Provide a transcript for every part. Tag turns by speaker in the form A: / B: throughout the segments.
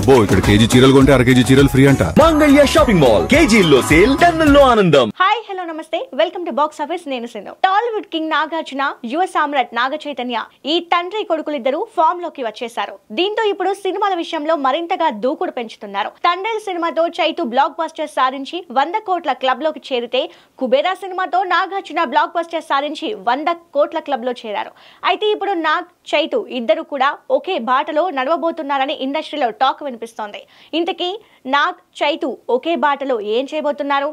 A: అబ్బో ఇక్కడ కేజీ చీరలు కొంటే అర కేజీ చీరలు ఫ్రీ అంట.
B: మంగళ్య షాపింగ్ మాల్ కేజీల్లో సేల్ టన్నుల్లో ఆనందం.
C: హాయ్ హలో నమస్తే, వెల్కమ్ టు బాక్స్ ఆఫీస్. నేను సింధు. టాలీవుడ్ కింగ్ నాగార్జున, యువ సామ్రాట్ నాగ చైతన్య ఈ తండ్రి కొడుకులిద్దరూ ఫామ్ లోకి వచ్చేశారు. దీంతో ఇప్పుడు సినిమాల విషయంలో మరింతగా దూకుడు పెంచుతున్నారు. తండ్రి సినిమాతో చైతు బ్లాక్ బస్టర్ సాధించి 100 కోట్ల క్లబ్ లోకి చేరితే, కుబేరా సినిమాతో నాగార్జున బ్లాక్ బస్టర్ సాధించి 100 కోట్ల క్లబ్ లో చేరారు. అయితే ఇప్పుడు నాగ్, చైతు ఇద్దరు కూడా ఒకే బాటలో నడవబోతున్నారని ఇండస్ట్రీలో టాక్ వినిపిస్తోంది. ఇంతకీ నాగ్, చైతు ఒకే బాటలో ఏం చేయబోతున్నారు?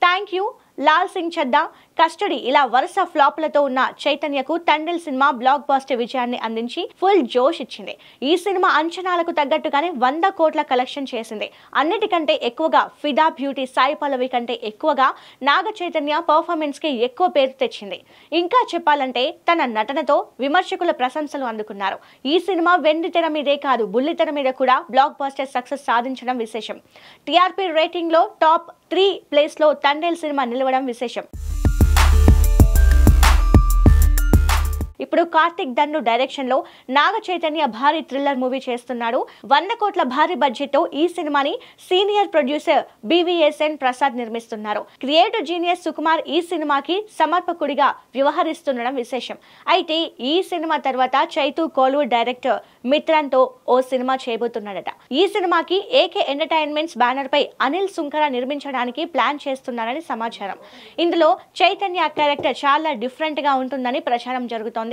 C: Thank you, Lal Singh Chadha, custody ఇలా వరుస ఫ్లాప్లతో ఉన్న చైతన్యకు తండ్రి సినిమా బ్లాక్ బస్టర్ విజయాన్ని అందించి ఫుల్ జోష్ ఇచ్చింది. ఈ సినిమా అంచనాలకు తగ్గట్టుగానే 100 కోట్ల కలెక్షన్ చేసింది. అన్నిటికంటే ఎక్కువగా ఫిదా బ్యూటీ సాయి పల్లవి కంటే ఎక్కువగా నాగ చైతన్య పర్ఫార్మెన్స్ కి ఎక్కువ పేరు తెచ్చింది. ఇంకా చెప్పాలంటే తన నటనతో విమర్శకుల ప్రశంసలు అందుకున్నారు. ఈ సినిమా వెండి తెర మీదే కాదు, బుల్లితెర మీద కూడా బ్లాక్ బస్టర్ సక్సెస్ సాధించడం విశేషం. టీఆర్పీ రేటింగ్ లో టాప్ 3 ప్లేస్ లో తండ్రి సినిమా నిలవడం విశేషం. ఇప్పుడు కార్తిక్ దన్ను డైరెక్షన్ లో నాగ చైతన్య భారీ థ్రిల్లర్ మూవీ చేస్తున్నాడు. 100 కోట్ల భారీ బడ్జెట్ తో ఈ సినిమాని సీనియర్ ప్రొడ్యూసర్ BVSN ప్రసాద్ నిర్మిస్తున్నారు. క్రియేటివ్ జీనియస్ సుకుమార్ ఈ సినిమాకి సమర్పకుడిగా వ్యవహరిస్తుండడం విశేషం. అయితే ఈ సినిమా తర్వాత చైతు కోలీవుడ్ డైరెక్టర్ మిత్రన్ తో ఓ సినిమా చేయబోతున్నాడట. ఈ సినిమాకి AK ఎంటర్టైన్మెంట్స్ బ్యానర్ పై అనిల్ సుంకర నిర్మించడానికి ప్లాన్ చేస్తున్నారని సమాచారం. ఇందులో చైతన్య క్యారెక్టర్ చాలా డిఫరెంట్ గా ఉంటుందని ప్రచారం జరుగుతోంది.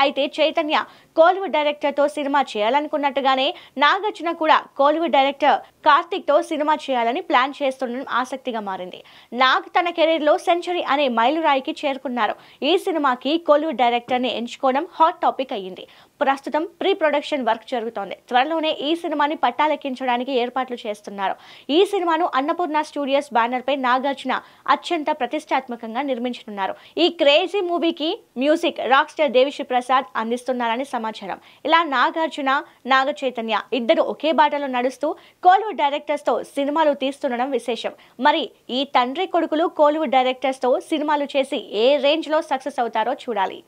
C: అయితే చైతన్య కోలీవుడ్ డైరెక్టర్ తో సినిమా చేయాలనుకున్నట్టుగానే నాగార్జున కూడా కోలీవుడ్ డైరెక్టర్ కార్తిక్ తో సినిమా చేయాలని ప్లాన్ చేస్తుండడం ఆసక్తిగా మారింది. నాగ్ తన కెరీర్ లో సెంచరీ అనే మైలురాయికి చేరుకున్నారు. ఈ సినిమాకి కోలీవుడ్ డైరెక్టర్ ని ఎంచుకోవడం హాట్ టాపిక్ అయ్యింది. ప్రస్తుతం ప్రీ ప్రొడక్షన్ వర్క్ జరుగుతోంది. త్వరలోనే ఈ సినిమాని పట్టాలెక్కించడానికి ఏర్పాట్లు చేస్తున్నారు. ఈ సినిమాను అన్నపూర్ణ స్టూడియోస్ బ్యానర్ పై నాగార్జున అత్యంత ప్రతిష్టాత్మకంగా నిర్మించనున్నారు. ఈ క్రేజీ మూవీకి music rock star Devisri Prasad అందిస్తున్నారని సమాచారం. ఇలా నాగార్జున, నాగ చైతన్య ఇద్దరు ఒకే బాటలో నడుస్తూ కోలీవుడ్ డైరెక్టర్స్ తో సినిమాలు తీస్తుండడం విశేషం. మరి ఈ తండ్రి కొడుకులు కోలీవుడ్ డైరెక్టర్స్ తో సినిమాలు చేసి ఏ రేంజ్ లో సక్సెస్ అవుతారో చూడాలి.